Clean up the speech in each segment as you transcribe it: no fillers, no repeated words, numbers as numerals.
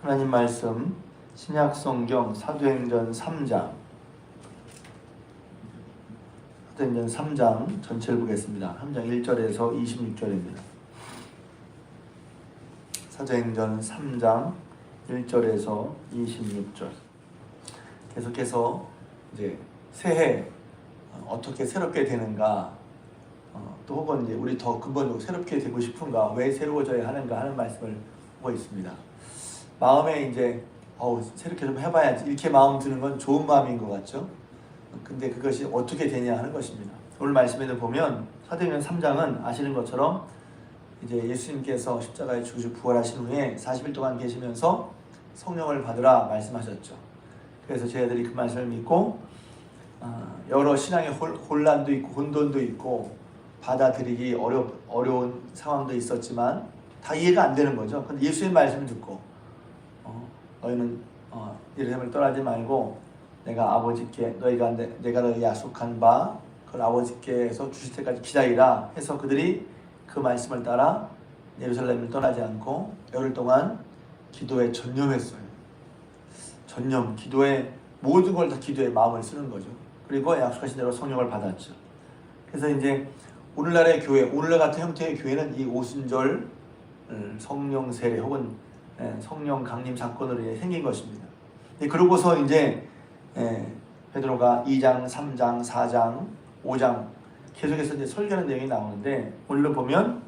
하나님 말씀 신약성경 사도행전 3장 전체를 보겠습니다. 3장 1절에서 26절입니다. 사도행전 3장 1절에서 26절. 계속해서 이제 새해 어떻게 새롭게 되는가, 또 혹은 이제 우리 더 근본적으로 새롭게 되고 싶은가, 왜 새로워져야 하는가 하는 말씀을 하고 있습니다. 마음에 이제 새롭게 좀 해봐야지 이렇게 마음 드는 건 좋은 마음인 것 같죠? 근데 그것이 어떻게 되냐 하는 것입니다. 오늘 말씀에도 보면 사도행전 3장은 아시는 것처럼 이제 예수님께서 십자가에 죽으시고 부활하신 후에 40일 동안 계시면서 성령을 받으라 말씀하셨죠. 그래서 저희들이 그 말씀을 믿고 여러 신앙의 혼란도 있고 혼돈도 있고 받아들이기 어려운 상황도 있었지만 다 이해가 안 되는 거죠. 근데 예수의 말씀을 듣고 너희는 예루살렘을 떠나지 말고 내가 아버지께 내가 너희 약속한 바 그걸 아버지께서 주실 때까지 기다리라 해서 그들이 그 말씀을 따라 예루살렘을 떠나지 않고 열흘 동안 기도에 전념했어요. 기도에 모든 걸 다 기도에 마음을 쓰는 거죠. 그리고 약속하신 대로 성령을 받았죠. 그래서 이제 오늘날의 교회, 오늘날 같은 형태의 교회는 이 오순절 성령 세례 혹은 성령 강림 사건으로 생긴 것입니다. 그러고서 이제 베드로가 2장, 3장, 4장, 5장 계속해서 이제 설교하는 내용이 나오는데 오늘로 보면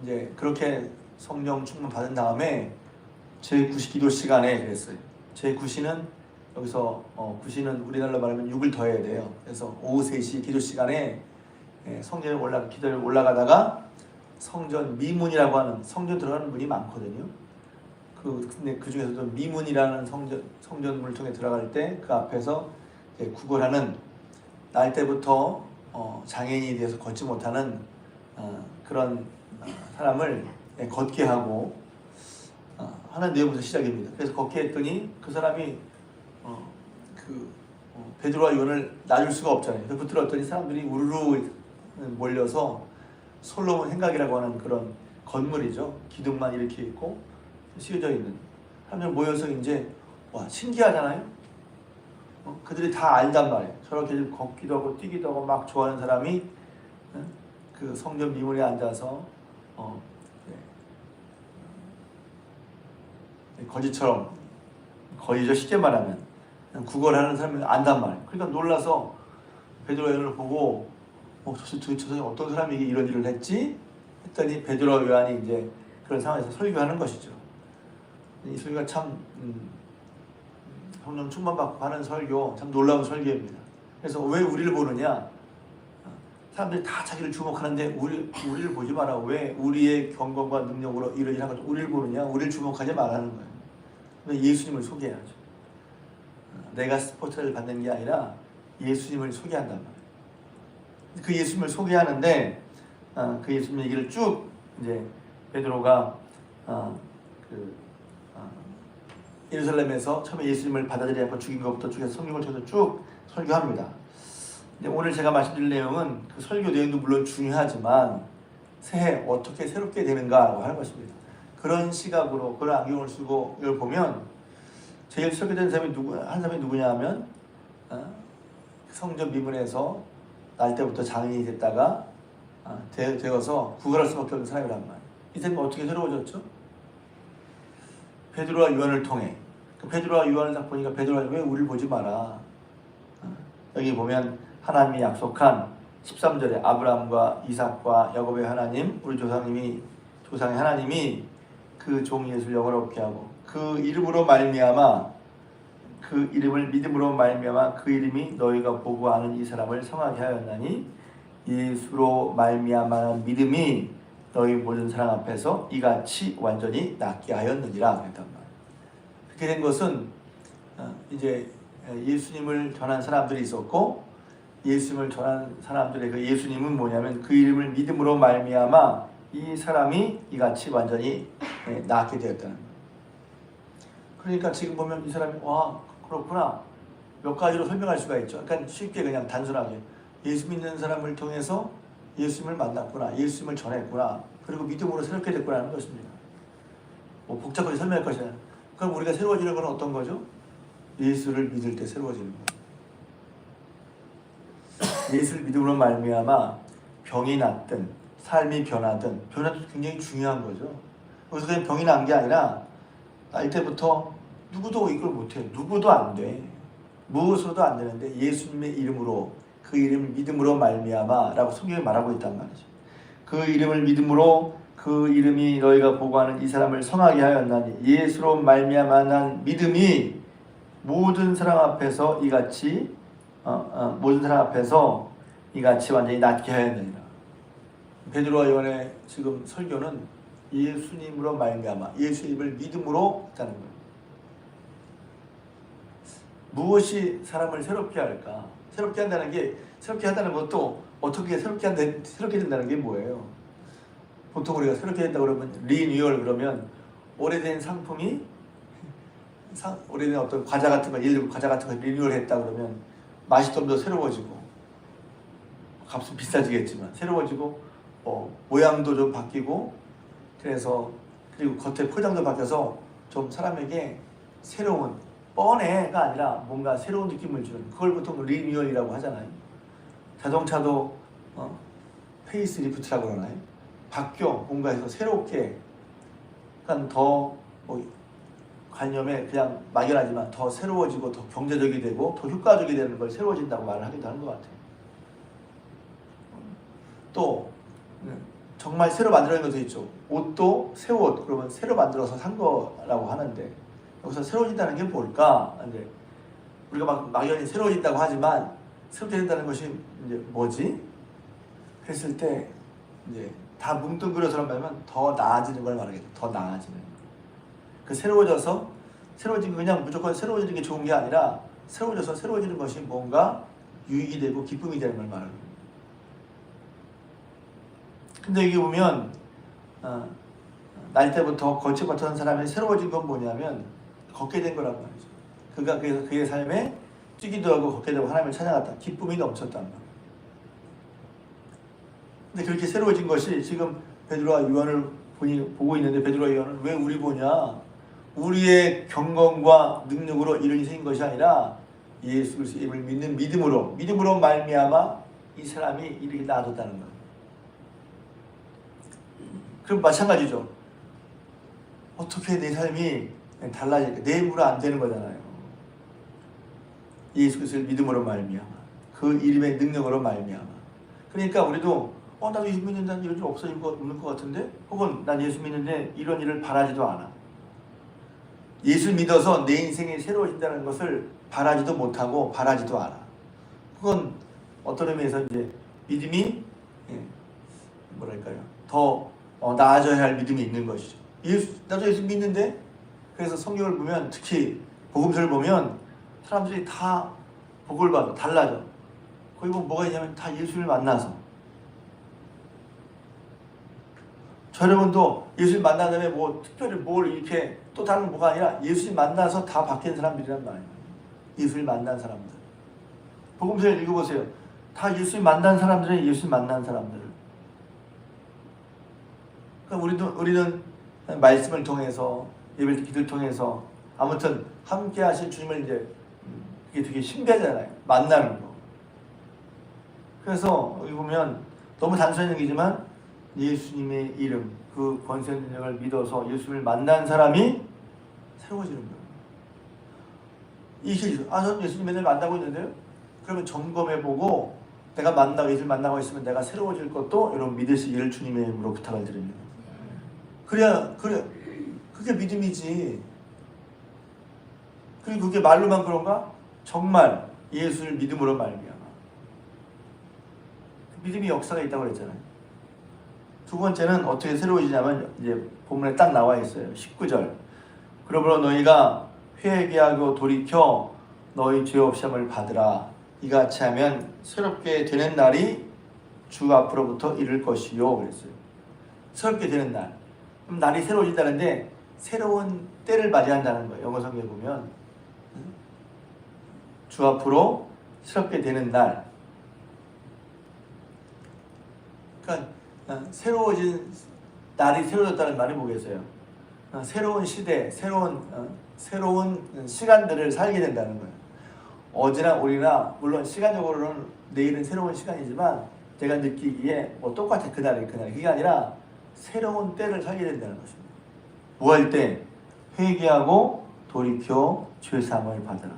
이제 그렇게 성령 충만 받은 다음에 제9시 기도 시간에 그랬어요. 제9시는 여기서 구시는 우리나라로 말하면 6을 더해야 돼요. 그래서 오후 3시 기도 시간에 성전에 기도에 올라가다가 성전 미문이라고 하는 성전 들어가는 문이 많거든요. 근데 그 중에서도 미문이라는 성전문을 통해 들어갈 때 그 앞에서 구걸하는 날 때부터 장애인이 돼서 걷지 못하는 그런 사람을 걷게 하고 하는 내용부터 시작입니다. 그래서 걷게 했더니 그 사람이 베드로와 요한을 놔줄 수가 없잖아요. 그래서 붙들었더니 사람들이 우르르 몰려서 솔로몬 행각이라고 하는 그런 건물이죠. 기둥만 이렇게 있고 씌워져 있는 사람들 모여서 이제 신기하잖아요. 그들이 다 알단 말이에요. 저렇게 걷기도 하고 뛰기도 하고 막 좋아하는 사람이 그 성전 미문에 앉아서 거지죠. 쉽게 말하면 구걸하는 사람이 안단 말이에요. 그러니까 놀라서 베드로와 요한을 보고 저 어떤 사람이 이런 일을 했지? 했더니 베드로와 요한이 이제 그런 상황에서 설교하는 것이죠. 이 설교가 참 성령 충만받고 하는 설교, 참 놀라운 설교입니다. 그래서 왜 우리를 보느냐? 사람들이 다 자기를 주목하는데 우리를 보지 마라. 왜 우리의 경건과 능력으로 이런 일을 하는 거죠? 우리를 보느냐? 우리를 주목하지 말라는 거예요. 예수님을 소개해야죠. 내가 스포트를 받는 게 아니라 예수님을 소개한단 말이에요. 그 예수님을 소개하는데 그 예수님 얘기를 쭉 이제 베드로가 예루살렘에서 처음에 예수님을 받아들이지 않고 죽인 것부터 쭉해서 성경을 통해서 쭉 설교합니다. 오늘 제가 말씀드릴 내용은 그 설교 내용도 물론 중요하지만 새해 어떻게 새롭게 되는가라고 하는 것입니다. 그런 시각으로 그런 안경을 쓰고 이걸 보면 제일 설교된 사람이 한 사람이 누구냐 하면 성전 미문에서 날 때부터 장인이 됐다가 되어서 구걸할 수밖에 없는 사람이란 말이에요. 이 사람이 어떻게 새로워졌죠? 베드로와 요한을 통해. 베드로와 요한을 딱 보니까 베드로가 왜 우리를 보지 마라. 여기 보면 하나님이 약속한 13절에 아브라함과 이삭과 야곱의 하나님, 우리 조상의 하나님이 그 종 예수를 영원롭게 하고 그 이름으로 말미암아 그 이름을 믿음으로 말미암아 그 이름이 너희가 보고 아는 이 사람을 성하게 하였나니 예수로 말미암아 믿음이 너희 모든 사람 앞에서 이같이 완전히 낫게 하였느니라 그랬단 말이에요. 그렇게 된 것은 이제 예수님을 전한 사람들이 있었고 예수님을 전한 사람들의 그 예수님은 뭐냐면 그 이름을 믿음으로 말미암아 이 사람이 이같이 완전히 낫게 되었다는 거예요. 그러니까 지금 보면 이 사람이 그렇구나 몇 가지로 설명할 수가 있죠. 그러니까 쉽게 그냥 단순하게 예수 믿는 사람을 통해서 예수님을 만났구나, 예수님을 전했구나, 그리고 믿음으로 새롭게 됐구나 하는 것입니다. 뭐 복잡하게 설명할 것이야. 그럼 우리가 새로워지는 건 어떤 거죠? 예수를 믿을 때 새로워지는 거예요. 예수를 믿음으로 말미암아 병이 낫든 삶이 변화든 변화도 굉장히 중요한 거죠. 그래서 그냥 병이 난 게 아니라 날 때부터 누구도 이걸 못해. 누구도 안 돼. 무엇으로도 안 되는데 예수님의 이름으로 그 이름을 믿음으로 말미암아 라고 성경에 말하고 있단 말이죠. 그 이름을 믿음으로 그 이름이 너희가 보고하는 이 사람을 성하게 하였나니 예수로 말미암아 난 믿음이 모든 사람 앞에서 이같이 모든 사람 앞에서 이같이 완전히 낫게 하였느니라. 베드로와 요한의 지금 설교는 예수님으로 말미암아 예수님을 믿음으로 했다는 거예요. 무엇이 사람을 새롭게 할까? 새롭게 한다는 게 새롭게 한다는 것도 어떻게 새롭게 된다는 게 뭐예요? 보통 우리가 새롭게 된다 그러면 리뉴얼 그러면 오래된 상품이 오래된 어떤 과자 같은 거 예를 들어 과자 같은 거 리뉴얼 했다 그러면 맛이 좀 더 새로워지고 값은 비싸지겠지만 새로워지고 모양도 좀 바뀌고 그래서 그리고 겉에 포장도 바뀌어서 좀 사람에게 새로운 뻔해가 아니라 뭔가 새로운 느낌을 주는 그걸 보통 리뉴얼이라고 하잖아요. 자동차도 페이스리프트라고 그러나요? 바뀌어 뭔가 해서 새롭게 약간 더 관념에 그냥 막연하지만 더 새로워지고 더 경제적이 되고 더 효과적이 되는 걸 새로워진다고 말을 하기도 하는 것 같아요. 또 정말 새로 만들어진 것도 있죠. 옷도 새 옷 그러면 새로 만들어서 산 거라고 하는데 여기서 새로워진다는 게 뭘까? 이제 우리가 막연히 새로워진다고 하지만 새로워진다는 것이 이제 뭐지? 했을 때 이제 다 뭉뚱그려서 말하면 더 나아지는 걸 말하겠죠. 더 나아지는 거. 그 새로워진 그냥 무조건 새로워지는 게 좋은 게 아니라 새로워지는 것이 뭔가 유익이 되고 기쁨이 되는 걸 말하는 거예요. 근데 여기 보면 날 때부터 걷지 못하는 사람이 새로워진 건 뭐냐면 걷게 된 거란 말이죠. 그가 그래서 그의 삶에 뛰기도 하고 걷게 되고 하나님을 찾아갔다. 기쁨이 넘쳤단 말이에요. 근데 그렇게 새로워진 것이 지금 베드로와 요한을 보고 있는데 베드로와 요한은 왜 우리 보냐? 우리의 경건과 능력으로 이런 일이 생긴 것이 아니라 예수 그리스도의 이름을 믿는 믿음으로 말미암아 이 사람이 이렇게 나아졌다는 거예요. 그럼 마찬가지죠. 어떻게 내 삶이 달라질까? 내 힘으로 안 되는 거잖아요. 예수 그리스도를 믿음으로 말미암아 그 이름의 능력으로 말미암아. 그러니까 우리도 나도 예수 믿는데 이런 일 없어질 것 없는 것 같은데 혹은 난 예수 믿는데 이런 일을 바라지도 않아. 예수 믿어서 내 인생이 새로워진다는 것을 바라지도 못하고 바라지도 않아. 그건 어떤 의미에서 이제 믿음이 뭐랄까요? 더 나아져야 할 믿음이 있는 것이죠. 나도 예수 믿는데 그래서 성경을 보면 특히 복음서를 보면 사람들이 다 복을 받아 달라져. 거기 보면 뭐가 있냐면 다 예수를 만나서 저 여러분도 예수를 만난 다음에 뭐 특별히 뭘 이렇게 또 다른 뭐가 아니라 예수를 만나서 다 바뀐 사람들이란 말이에요. 예수를 만난 사람들. 복음서를 읽어보세요. 다 예수를 만난 사람들은 예수를 만난 사람들. 그러니까 우리는 말씀을 통해서 예배를 기도를 통해서 아무튼 함께 하실 주님을 이제 그게 되게 신비하잖아요. 만나는 거. 그래서 여기 보면 너무 단순한 얘기지만 예수님의 이름 그 권세 능력을 믿어서 예수를 만난 사람이 새로워지는 거예요. 이게 저는 예수님 맨날 만나고 있는데요. 그러면 점검해보고 내가 예수를 만나고 있으면 내가 새로워질 것도 여러분 믿으시기를 주님의 이름으로 부탁을 드립니다. 그래 그게 믿음이지. 그리고 그게 말로만 그런가? 정말 예수를 믿음으로 말미암아 믿음이 역사가 있다고 그랬잖아요. 두 번째는 어떻게 새로워지냐면 이제 본문에 딱 나와 있어요. 19절. 그러므로 너희가 회개하고 돌이켜 너희 죄 없음을 받으라. 이같이 하면 새롭게 되는 날이 주 앞으로부터 이를 것이요. 그랬어요. 새롭게 되는 날. 그럼 날이 새로워진다는데 새로운 때를 맞이한다는 거예요. 영어 성경에 보면 주 앞으로 새롭게 되는 날. 그러니까 새로워진 날이 새로워졌다는 말이 뭐겠어요? 새로운 시대, 새로운 시간들을 살게 된다는 거예요. 어제나 오늘이나 물론 시간적으로는 내일은 새로운 시간이지만 제가 느끼기에 뭐 똑같아 그날이 그게 아니라 새로운 때를 살게 된다는 것입니다. 뭐 할 때? 회개하고 돌이켜 죄사함을 받으라.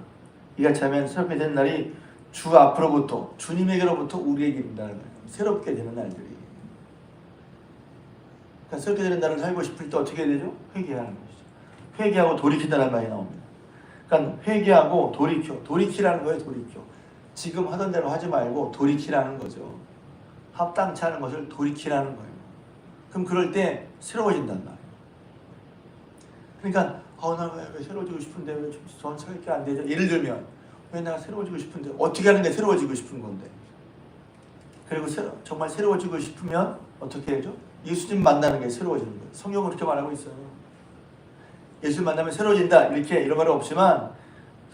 이같이 하면 새롭게 된 날이 주 앞으로부터 주님에게로부터 우리에게 이른다는 거예요. 새롭게 되는 날들이. 그러니까 새롭게 되는 날을 살고 싶을 때 어떻게 해야 되죠? 회개하는 것이죠. 회개하고 돌이킨다는 말이 나옵니다. 그러니까 회개하고 돌이키라는 거예요. 돌이켜. 지금 하던 대로 하지 말고 돌이키라는 거죠. 합당치 않은 것을 돌이키라는 거예요. 그럼 그럴 때 새로워진단 말이에요. 그러니까 나 왜 새로워지고 싶은데 왜 전 새롭게 안 되죠? 예를 들면 왜 내가 새로워지고 싶은데 어떻게 하는 게 새로워지고 싶은 건데? 그리고 정말 새로워지고 싶으면 어떻게 해야죠? 예수님 만나는 게 새로워지는 거예요. 성경은 그렇게 말하고 있어요. 예수 만나면 새로워진다 이런 말은 없지만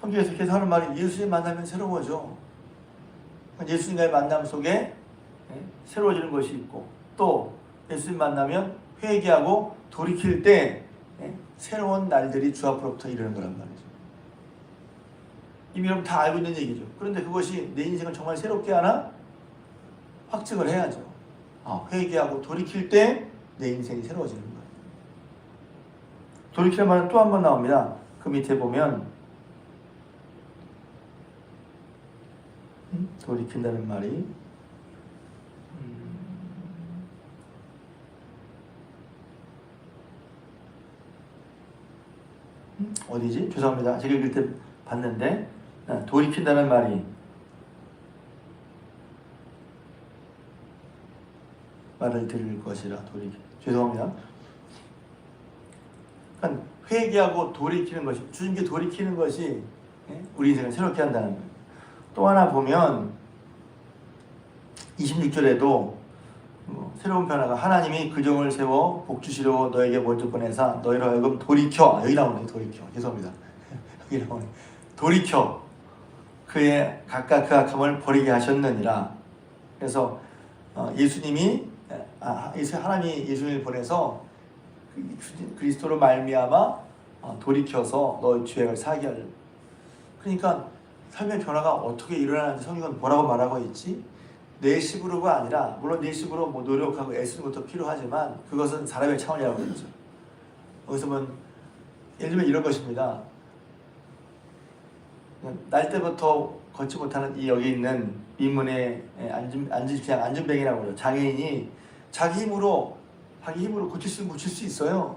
성경에서 계속 하는 말이 예수님 만나면 새로워져. 예수님과의 만남 속에 새로워지는 것이 있고 또 예수님 만나면 회개하고 돌이킬 때 새로운 날들이 주 앞으로부터 이르는 거란 말이죠. 이미 여러분 다 알고 있는 얘기죠. 그런데 그것이 내 인생을 정말 새롭게 하나? 확증을 해야죠. 회개하고 돌이킬 때 내 인생이 새로워지는 거예요. 돌이키는 말은 또 한 번 나옵니다. 그 밑에 보면 돌이킨다는 말이 어디지? 죄송합니다. 제가 읽을 때 봤는데 돌이킨다는 말이 말을 들을 것이라 죄송합니다. 그러니까 회개하고 돌이키는 것이 주님께 돌이키는 것이 우리 인생을 새롭게 한다는 거예요. 또 하나 보면 26절에도 새로운 변화가 하나님이 그 종을 세워 복 주시려 너에게 먼저 보내사 너희로 하여금 돌이켜 여기 나오네 돌이켜 죄송합니다. 여기 나오네 돌이켜 그의 각각 그 악함을 버리게 하셨느니라. 그래서 하나님이 예수님을 보내서 그리스도로 말미암아 돌이켜서 너의 죄악을 사하게 하려. 그러니까 삶의 변화가 어떻게 일어나는지 성경은 뭐라고 말하고 있지? 내 식으로가 아니라 물론 내 식으로 노력하고 애쓰는 것도 필요하지만 그것은 사람의 차원이라고 그러죠. 여기서 예를 들면 이런 것입니다. 날 때부터 걷지 못하는 이 여기 있는 민문의 안준뱅이라고 그래요. 장애인이 자기 힘으로 고칠 수 있어요.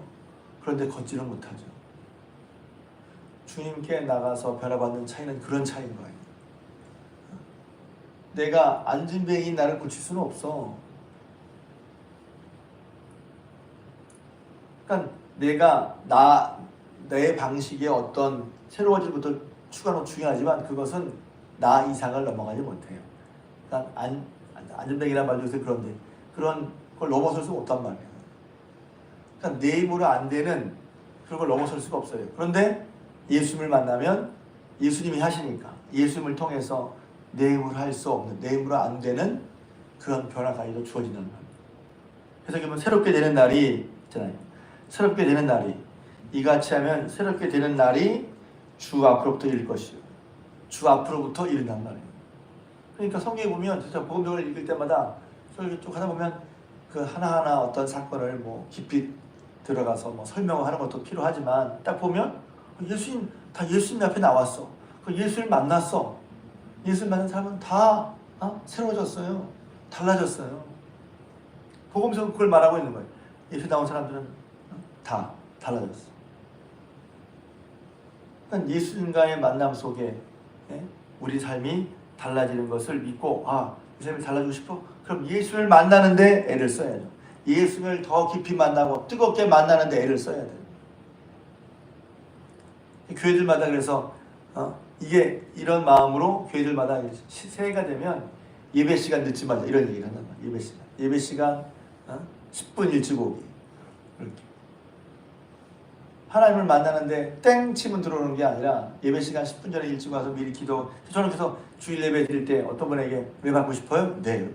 그런데 걷지는 못하죠. 주님께 나가서 변화받는 차이는 그런 차이인 거예요. 내가 안진뱅이인 나를 고칠 수는 없어. 그러니까 내가 내 방식의 어떤 새로워질 것도 추가로 중요하지만 그것은 나 이상을 넘어가지 못해요. 그러니까 안진뱅이란 말도 있어요. 그런데 그런 걸 넘어설 수가 없단 말이에요. 그러니까 내 힘으로 안 되는 그런 걸 넘어설 수가 없어요. 그런데 예수님을 만나면 예수님이 하시니까 예수님을 통해서 내 힘으로 할 수 없는 내 힘으로 안 되는 그런 변화가 주어지는 거예요. 그래서 그러면 새롭게 되는 날이 있잖아요. 새롭게 되는 날이 이같이 하면 새롭게 되는 날이 주 앞으로부터 이를 것이요. 주 앞으로부터 이른단 말이에요. 그러니까 성경에 보면 진짜 복음적으로 읽을 때마다 쭉 하다 보면 그 하나하나 어떤 사건을 깊이 들어가서 설명하는 것도 필요하지만 딱 보면 예수님 앞에 나왔어. 그 예수를 만났어. 예수를 만난 사람은 다 새로워졌어요. 달라졌어요. 복음서 그걸 말하고 있는 거예요. 예수 나온 사람들은 다 달라졌어. 그러니까 예수님과의 만남 속에 우리 삶이 달라지는 것을 믿고 이 삶이 달라지고 싶어? 그럼 예수를 만나는데 애를 써야죠. 예수를 더 깊이 만나고 뜨겁게 만나는데 애를 써야 돼요. 교회들마다 그래서 이게 이런 마음으로 교회들마다 새해가 되면 예배 시간 늦지 말자 이런 얘기를 한단 말이에요. 예배 시간 10분 일찍 오기 이렇게. 하나님을 만나는데 땡 치면 들어오는 게 아니라 예배 시간 10분 전에 일찍 와서 미리 기도. 저는 그래서 주일 예배 드릴 때 어떤 분에게 은혜 받고 싶어요? 네.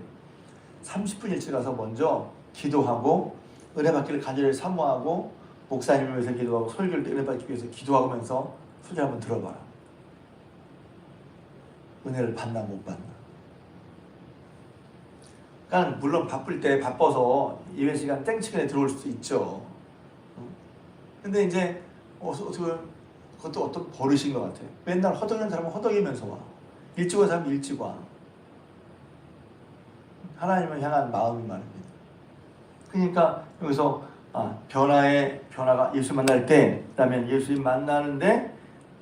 30분 일찍 와서 먼저 기도하고 은혜 받기를 간절히 사모하고 목사님을 위해서 기도하고 설교를 때 은혜 받기 위해서 기도하면서 설교 한번 들어봐라. 은혜를 받나 못 받나. 그러니까 물론 바쁠 때 바빠서 예배 시간 땡치근에 들어올 수도 있죠. 근데 이제 그것도 어떤 버릇인 것 같아요. 맨날 허덕이는 사람은 허덕이면서 와. 일찍 온 사람은 일찍 와. 하나님을 향한 마음이 말입니다. 그러니까 여기서 변화가 예수 만날 때, 그다음에 예수님 만나는데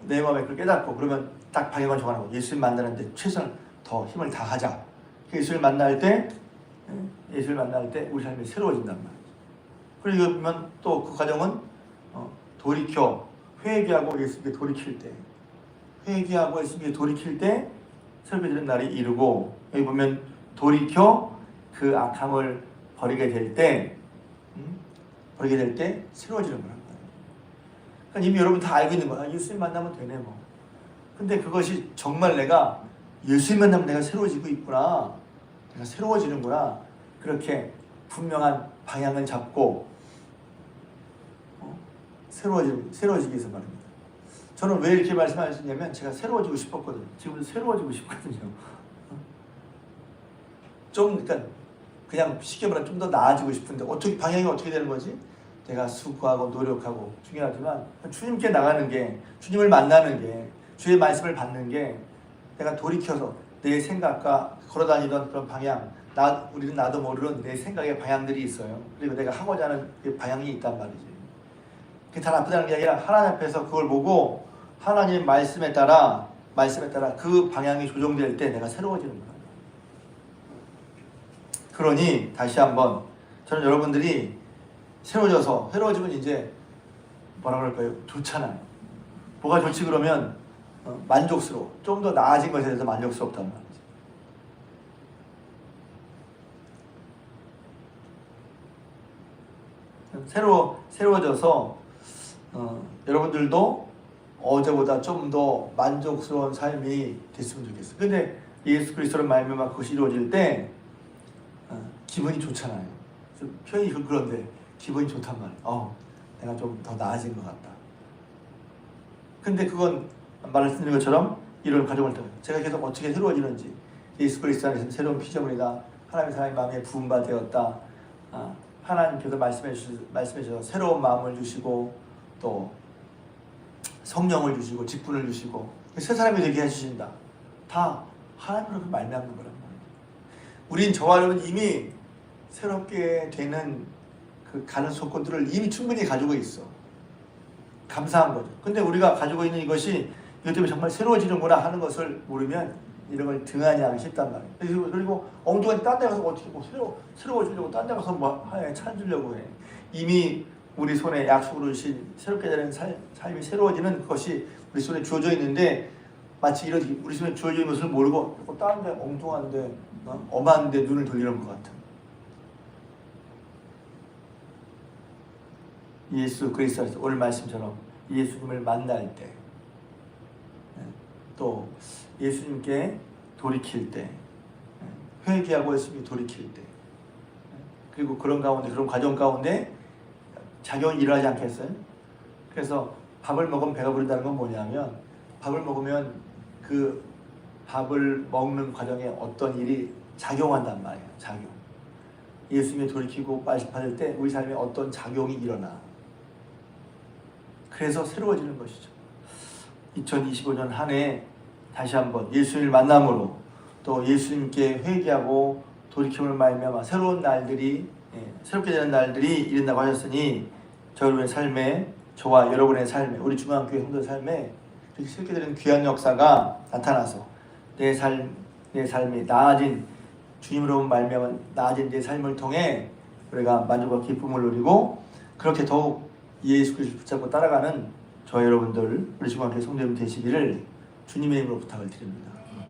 내 마음에 그걸 깨닫고 그러면 딱 방향을 정하는 거. 예수님 만나는데 최선을 더 힘을 다하자. 예수를 만날 때 우리 삶이 새로워진단 말이죠. 그리고 보면 또 그 과정은 돌이켜 회개하고 예수님께 돌이킬 때, 회개하고 예수님께 돌이킬 때 새롭게 날이 이르고, 여기 보면 돌이켜 그 악함을 버리게 될 때 새로워지는 거란 말이에요. 그러니까 이미 여러분 다 알고 있는 거야. 예수님 만나면 되네 뭐. 근데 그것이 정말 내가 예수님 만나면 내가 새로워지고 있구나, 내가 새로워지는구나, 그렇게 분명한 방향을 잡고 새로워지기 위해서 말입니다. 저는 왜 이렇게 말씀하시냐면 제가 새로워지고 싶었거든요. 지금도 새로워지고 싶거든요. 그러니까 그냥 쉽게 말하면 좀 더 나아지고 싶은데 방향이 어떻게 되는 거지? 내가 수고하고 노력하고 중요하지만 주님께 나가는 게, 주님을 만나는 게, 주의 말씀을 받는 게, 내가 돌이켜서 내 생각과 걸어다니던 그런 방향, 우리는 나도 모르는 내 생각의 방향들이 있어요. 그리고 내가 하고자 하는 그 방향이 있단 말이지. 그게 다 나쁘다는 게 아니라 하나님 앞에서 그걸 보고 하나님 말씀에 따라 그 방향이 조정될 때 내가 새로워지는 거예요. 그러니 다시 한번 저는 여러분들이 새로워지면 이제 뭐라 그럴까요? 좋잖아요. 뭐가 좋지 그러면 만족스러워. 좀 더 나아진 것에 대해서 만족스럽단 말이죠. 새로워져서 여러분들도 어제보다 좀 더 만족스러운 삶이 됐으면 좋겠어요. 근데 예수 그리스도를 말미암아 그것이 이루어질 때 기분이 좋잖아요. 표현이 그런데 기분이 좋단 말이에요. 내가 좀 더 나아진 것 같다. 근데 그건 말씀드린 것처럼 이런 과정을 통해 제가 계속 어떻게 새로워지는지, 예수 그리스도 안에서 새로운 피조물이다, 하나님의 사랑의 마음에 부은 바 되었다, 하나님께서 말씀해 주셔서 새로운 마음을 주시고 또 성령을 주시고 직분을 주시고 새 사람이 되게 해주신다. 다 하나님으로 말미암는 거란 말이에요. 우린 저와 여러분 이미 새롭게 되는 그 가는 조건들을 이미 충분히 가지고 있어. 감사한 거죠. 근데 우리가 가지고 있는 이것 때문에 정말 새로워지는구나 하는 것을 모르면 이런 걸 등한히 하기 쉽단 말이에요. 그리고 엉뚱한 딴 데 가서 어떻게 새로워지려고 딴 데 가서 찾으려고 해. 이미 우리 손에 약속으로 주신 새롭게 되는 삶이 새로워지는 것이 우리 손에 주어져 있는데, 마치 이런 우리 손에 주어져 있는 것을 모르고 딴 데 엉뚱한데 엄한데 눈을 돌리는 것 같은. 예수 그리스도에서 오늘 말씀처럼 예수님을 만날 때, 또 예수님께 돌이킬 때, 회개하고 예수님께 돌이킬 때, 그리고 그런 과정 가운데 작용이 일어나지 않겠어요? 그래서 밥을 먹으면 배가 부른다는 건 뭐냐면, 밥을 먹으면 그 밥을 먹는 과정에 어떤 일이 작용한단 말이에요. 작용. 예수님께 돌이키고 말씀받을 때 우리 삶에 어떤 작용이 일어나. 그래서 새로워지는 것이죠. 2025년 한 해 다시 한번 예수님을 만남으로 또 예수님께 회개하고 돌이킴을 말미암아 새로운 날들이, 새롭게 되는 날들이 이른다고 하셨으니, 여러분의 삶에, 저와 여러분의 삶에, 우리 중앙교회 성도의 삶에 이렇게 새롭게 되는 귀한 역사가 나타나서 내 삶이 나아진, 주님으로 말미암아 나아진 내 삶을 통해 우리가 만족과 기쁨을 누리고 그렇게 더욱 예수 그리스도를 붙잡고 따라가는 저와 여러분들, 우리 중앙교회 성도여러분 되시기를 주님의 이름으로 부탁을 드립니다.